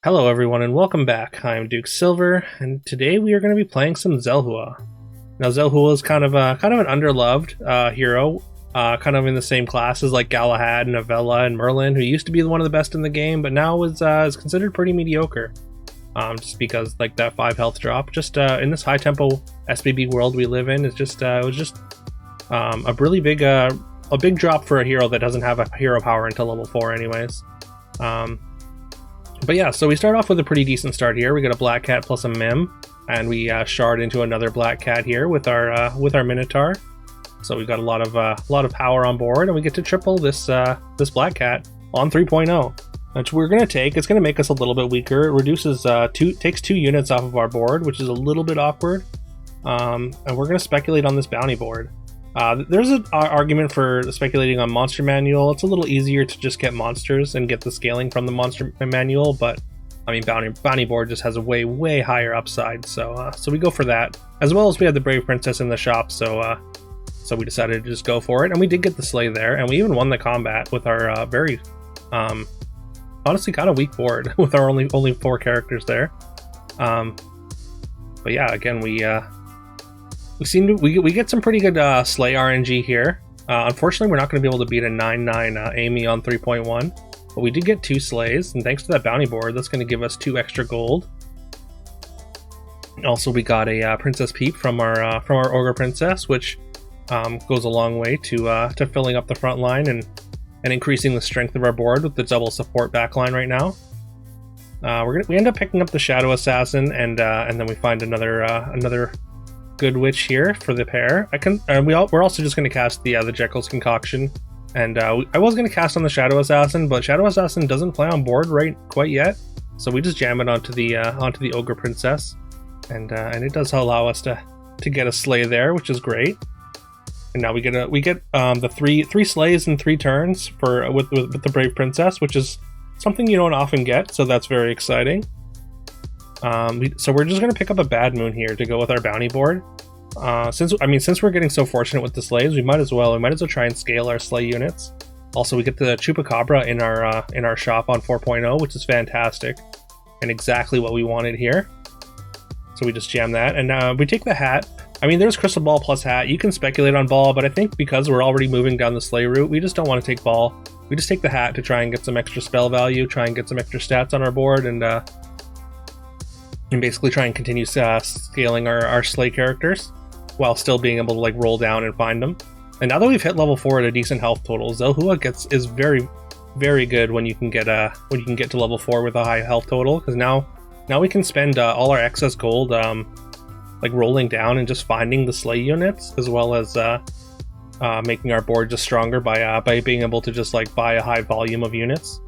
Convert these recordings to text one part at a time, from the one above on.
Hello everyone and welcome back. I'm Duke Silver, and today we are going to be playing some Xelhua. Now Xelhua is kind of an underloved hero, kind of in the same class as like Galahad, Novella, and Merlin, who used to be one of the best in the game, but now is considered pretty mediocre. Just because like that 5 health drop, just in this high tempo SBB world we live in, is just it was just a really big drop for a hero that doesn't have a hero power until level 4 anyways. But yeah, so we start off with a pretty decent start here. We got a black cat plus a mim, and we shard into another black cat here with our minotaur. So we've got a lot of power on board, and we get to triple this black cat on 3.0, which we're gonna take. It's gonna make us a little bit weaker. It reduces takes 2 units off of our board, which is a little bit awkward. And we're gonna speculate on this bounty board. There's an argument for speculating on Monster Manual. It's a little easier to just get monsters and get the scaling from the Monster Manual, but I mean bounty board just has a way higher upside, so we go for that. As well as we had the Brave Princess in the shop, so we decided to just go for it, and we did get the Sleigh there, and we even won the combat with our very honestly kind of weak board with our only 4 characters there. But yeah, again we get some pretty good Sleigh RNG here. Unfortunately, we're not going to be able to beat a 9-9 Amy on 3.1, but we did get 2 Sleighs, and thanks to that bounty board, that's going to give us 2 extra gold. Also, we got a Princess Peep from our Ogre Princess, which goes a long way to filling up the front line and increasing the strength of our board with the double support backline right now. We end up picking up the Shadow Assassin, and then we find another good witch here for the pair. We're also just going to cast the Jekyll's Concoction, and I was going to cast on the Shadow Assassin, but Shadow Assassin doesn't play on board quite yet, so we just jam it onto the Ogre Princess, and it does allow us to get a Sleigh there, which is great. And now we get the three Sleighs in 3 turns with the Brave Princess, which is something you don't often get, so that's very exciting. So we're just going to pick up a Bad Moon here to go with our bounty board. Since we're getting so fortunate with the Sleighs, we might as well try and scale our Sleigh units. Also, we get the Chupacabra in our shop on 4.0, which is fantastic and exactly what we wanted here. So we just jam that, and we take the hat. I mean, there's Crystal Ball plus hat. You can speculate on Ball, but I think because we're already moving down the Sleigh route, we just don't want to take Ball. We just take the hat to try and get some extra spell value, try and get some extra stats on our board, and basically try and continue scaling our Sleigh characters while still being able to like roll down and find them. And now that we've hit level 4 at a decent health total, Xelhua is very good when you can get to level 4 with a high health total, because now we can spend all our excess gold like rolling down and just finding the Sleigh units, as well as making our board just stronger by being able to just like buy a high volume of units.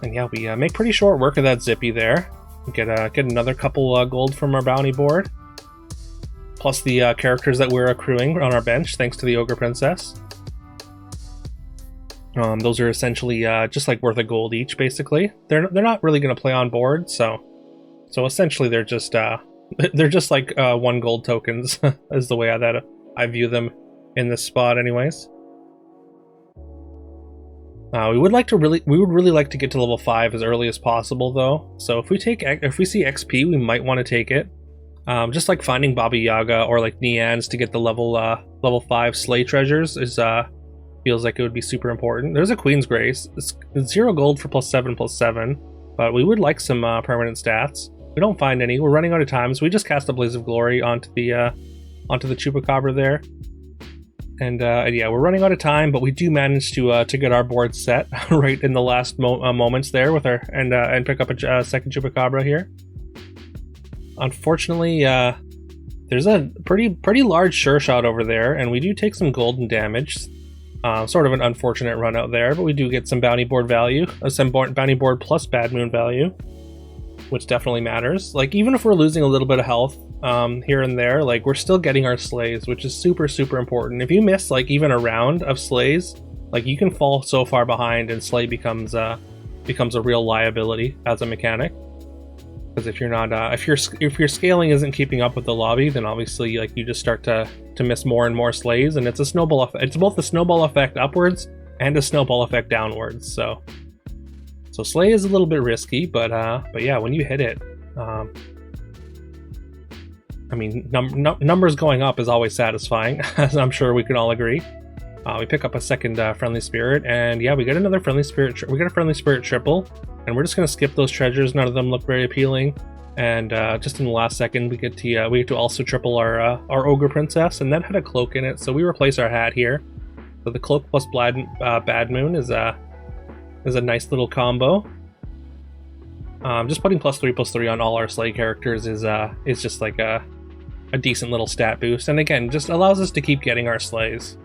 And yeah, we make pretty short work of that Zippy there. Get another couple gold from our bounty board, plus the characters that we're accruing on our bench thanks to the Ogre Princess. Those are essentially just like worth a gold each, basically. They're not really going to play on board, so essentially they're just like 1 gold tokens is the way I view them in this spot, anyways. We would really like to get to level 5 as early as possible, though. So if we see XP, we might want to take it. Just like finding Baba Yaga or like Nian's to get the level 5 Sleigh treasures feels like it would be super important. There's a Queen's Grace. It's 0 gold for +7/+7, but we would like some permanent stats. We don't find any. We're running out of time, so we just cast a Blaze of Glory onto the Chupacabra there. And yeah, we're running out of time, but we do manage to get our board set right in the last moments there with our and pick up a second Chupacabra here. Unfortunately, there's a pretty large sure shot over there, and we do take some golden damage. Sort of an unfortunate run out there, but we do get some bounty board value, some bounty board plus Bad Moon value, which definitely matters. Like, even if we're losing a little bit of health here and there, like, we're still getting our Sleighs, which is super important. If you miss like even a round of Sleighs, like, you can fall so far behind and Sleigh becomes a real liability as a mechanic. Because if you're not if your scaling isn't keeping up with the lobby, then obviously like you just start to miss more and more Sleighs, and it's a snowball effect. It's both a snowball effect upwards and a snowball effect downwards. So So Sleigh is a little bit risky, but yeah, when you hit it, I mean, numbers going up is always satisfying, as I'm sure we can all agree. We pick up a second friendly spirit, and yeah, we get another friendly spirit. We get a friendly spirit triple, and we're just gonna skip those treasures. None of them look very appealing, and just in the last second, we get to also triple our Ogre Princess, and that had a cloak in it, so we replace our hat here. So the cloak plus Bad Moon is a nice little combo. Just putting +3/+3 on all our Sleigh characters is just like a decent little stat boost, and again, just allows us to keep getting our Sleighs.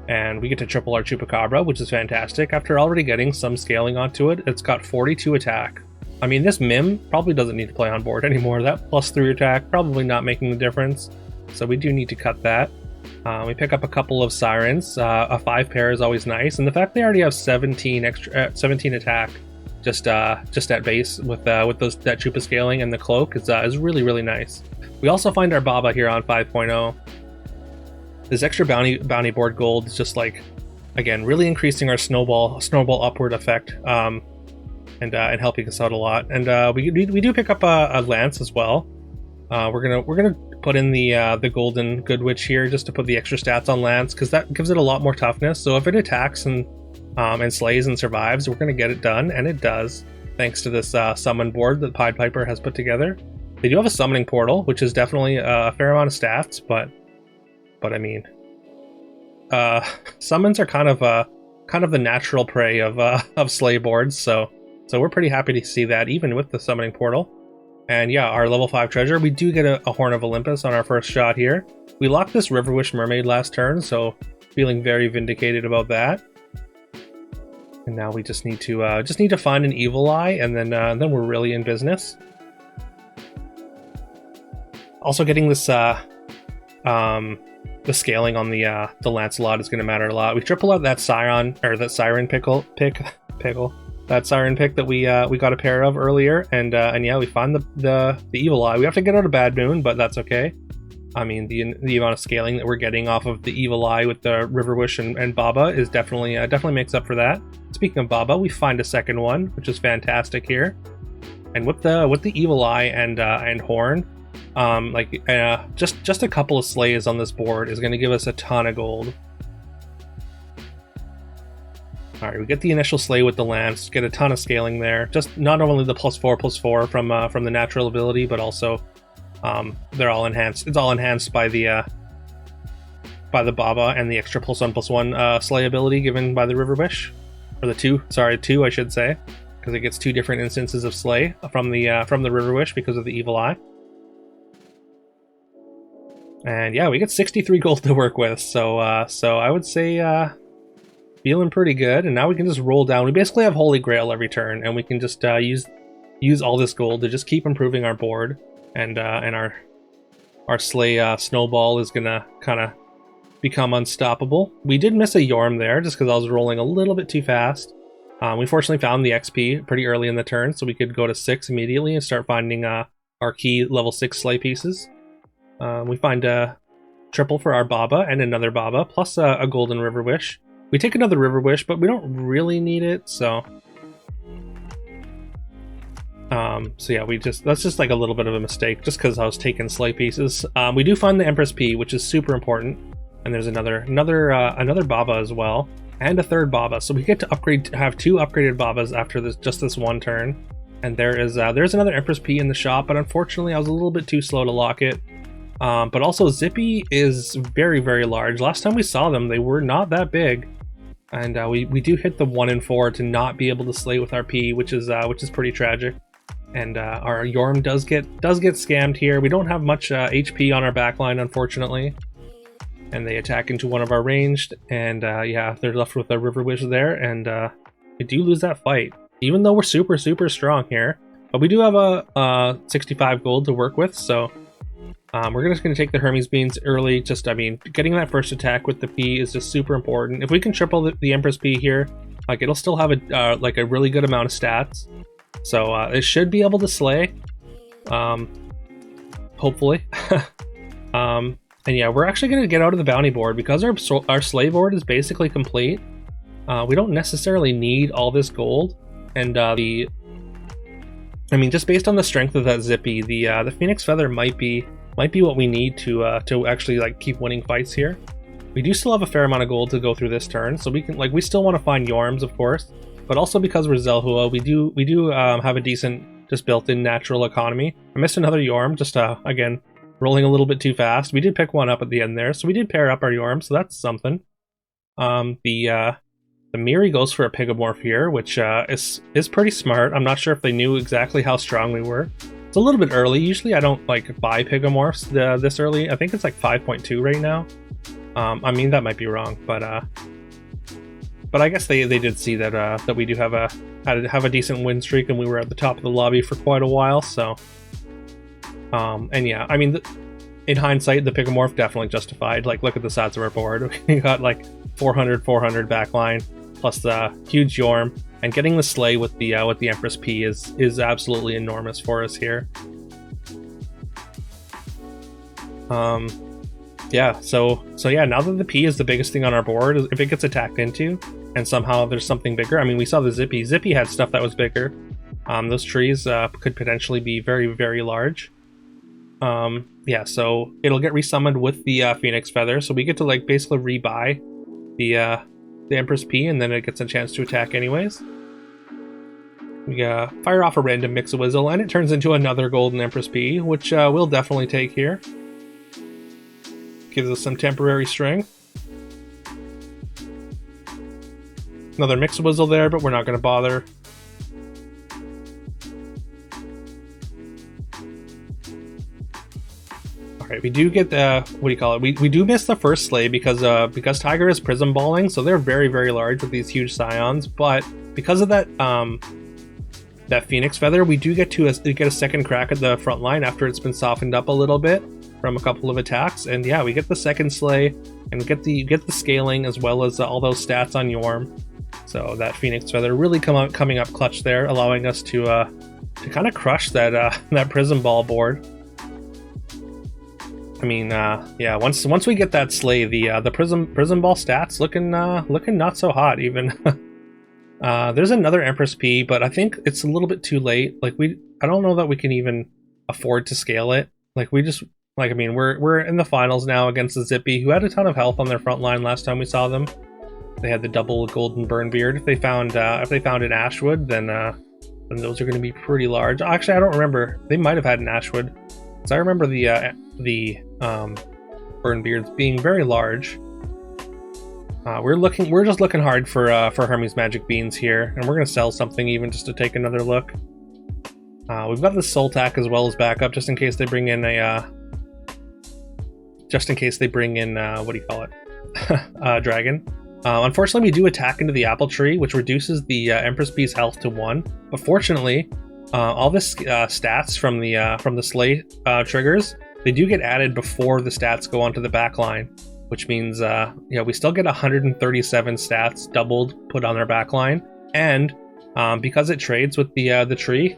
And we get to triple our Chupacabra, which is fantastic. After already getting some scaling onto it, it's got 42 attack. I mean, this Mim probably doesn't need to play on board anymore. That +3 attack probably not making the difference, so we do need to cut that. We pick up a couple of Sirens. A 5 pair is always nice, and the fact they already have 17 attack just at base with that Chupa scaling and the cloak is really, really nice. We also find our Baba here on 5.0. This extra bounty board gold is just like, again, really increasing our snowball upward effect, and helping us out a lot. And we do pick up a Lance as well. We're gonna put in the golden good witch here just to put the extra stats on Lance, because that gives it a lot more toughness. So if it attacks and slays and survives, we're gonna get it done, and it does, thanks to this summon board that Pied Piper has put together. They do have a summoning portal, which is definitely a fair amount of stats, but I mean, summons are kind of the natural prey of Sleigh boards, so we're pretty happy to see that even with the summoning portal. And yeah, our level 5 treasure, we do get a Horn of Olympus on our first shot here. We locked this River Wish Mermaid last turn, so feeling very vindicated about that. And now we just need to find an Evil Eye, and then we're really in business. Also, getting this the scaling on the Lancelot is going to matter a lot. We triple out that Siren pick that Siren pick that we got a pair of earlier, and yeah, we find the Evil Eye. We have to get out a Bad Moon, but that's okay. I mean, the amount of scaling that we're getting off of the Evil Eye with the River Wish and Baba is definitely makes up for that. Speaking of Baba, we find a second one, which is fantastic here. And with the Evil Eye and Horn, just a couple of Sleighs on this board is going to give us a ton of gold. All right, we get the initial Sleigh with the Lance, get a ton of scaling there. Just not only the +4/+4 from the natural ability, but also they're all enhanced. It's all enhanced by the Baba and the extra +1/+1 Sleigh ability given by the River Wish, or the two I should say, because it gets 2 different instances of Sleigh from the River Wish because of the Evil Eye. And yeah, we get 63 gold to work with, so I would say feeling pretty good. And now we can just roll down. We basically have Holy Grail every turn, and we can just use all this gold to just keep improving our board. And our Sleigh Snowball is gonna kind of become unstoppable. We did miss a Yorm there just because I was rolling a little bit too fast. We fortunately found the XP pretty early in the turn, so we could go to 6 immediately and start finding our key level 6 Sleigh pieces. We find a triple for our Baba and another Baba, plus a Golden River Wish. We take another River Wish, but we don't really need it, so yeah, that's just like a little bit of a mistake, just because I was taking Sleigh pieces. We do find the Empress P, which is super important, and there's another Baba as well, and a third Baba, so we get to have 2 upgraded Babas after this one turn. And there's another Empress P in the shop, but unfortunately I was a little bit too slow to lock it. But also Zippy is very, very large. Last time we saw them, they were not that big, and we do hit the 1 in 4 to not be able to slay with our P, which is pretty tragic. And our Yorm does get scammed here. We don't have much HP on our backline, unfortunately, and they attack into one of our ranged, and yeah, they're left with a River Wish there, and we do lose that fight, even though we're super, super strong here. But we do have a 65 gold to work with, so we're just going to take the Hermes Beans early. Getting that first attack with the P is just super important. If we can triple the Empress P here, like, it'll still have a really good amount of stats. So it should be able to slay, hopefully. And yeah, we're actually going to get out of the bounty board because our Sleigh board is basically complete. We don't necessarily need all this gold. And I mean, just based on the strength of that Zippy, the Phoenix Feather might be what we need to actually like keep winning fights here. We do still have a fair amount of gold to go through this turn, so we still want to find Yorms, of course, but also because we're Xelhua, we do have a decent just built-in natural economy. I missed another Yorm, just again rolling a little bit too fast. We did pick one up at the end there, so we did pair up our Yorm, so that's something. The Miri goes for a Pixelmorph here, which is pretty smart. I'm not sure if they knew exactly how strong we were. It's a little bit early. Usually I don't like buy Pixelmorphs this early. I think it's like 5.2 right now. I mean, that might be wrong, but I guess they did see that that we do have a decent win streak, and we were at the top of the lobby for quite a while. So, and yeah, I mean, in hindsight, the Pixelmorph definitely justified. Like, look at the stats of our board. We got like 400 backline plus the huge Yorm, and getting the Sleigh with the Empress P is absolutely enormous for us here. Yeah, so yeah, now that the P is the biggest thing on our board, if it gets attacked into, and somehow there's something bigger, I mean, we saw the Zippy. Zippy had stuff that was bigger. Those trees could potentially be very, very large. Yeah, so it'll get resummoned with the Phoenix Feather, so we get to like basically rebuy the Empress P, and then it gets a chance to attack anyways. We fire off a random Mix-a-Wizzle, and it turns into another Golden Empress P, which we'll definitely take here. Gives us some temporary strength. Another Mix-a-Wizzle there, but we're not going to bother. Alright, we do get the, what do you call it? We do miss the first Sleigh because Tiger is Prismballing, so they're very, very large with these huge Scions, but because of that that Phoenix Feather, we do get a second crack at the front line after it's been softened up a little bit from a couple of attacks, and yeah, we get the second Sleigh, and we get the scaling as well as all those stats on Yorm. So that Phoenix Feather really coming up clutch there, allowing us to kind of crush that that Prismball board. I mean, yeah, once we get that Sleigh, the Prismball stats looking not so hot even. There's another Empress P, but I think it's a little bit too late. Like I don't know that we can even afford to scale it. Like I mean, we're in the finals now against the Zippy, who had a ton of health on their front line last time we saw them. They had the double golden burn beard. If they found an Ashwood, then those are going to be pretty large. Actually, I don't remember. They might have had an Ashwood, because I remember the burn beards being very large. We're just looking hard for Hermes Magic Beans here, and we're going to sell something even just to take another look. We've got the Sultak as well as backup, just in case they bring in what do you call it? Dragon. Unfortunately, we do attack into the apple tree, which reduces the Empress P's health to 1. But fortunately, all the stats from the Sleigh triggers, they do get added before the stats go onto the back line, which means yeah, we still get 137 stats doubled put on our back line, and because it trades with the tree,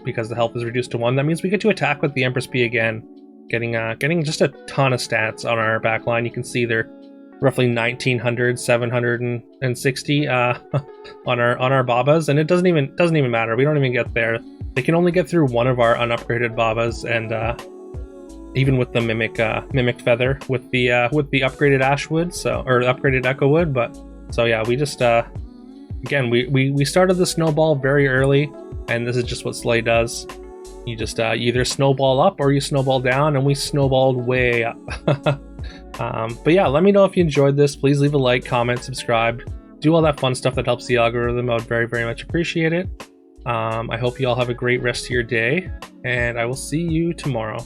because the health is reduced to 1, that means we get to attack with the Empress P again, getting just a ton of stats on our back line. You can see they're roughly 1900, 760 on our Babas, and it doesn't even matter. We don't even get there. They can only get through one of our unupgraded Babas, and even with the mimic feather with the upgraded Ashwood, or upgraded Echo Wood. But so yeah, we just again we started the Snowball very early, and this is just what Sleigh does. You just you either snowball up or you snowball down, and we snowballed way up. But yeah, let me know if you enjoyed this. Please leave a like, comment, subscribe, do all that fun stuff that helps the algorithm. I would very, very much appreciate it. I hope you all have a great rest of your day, and I will see you tomorrow.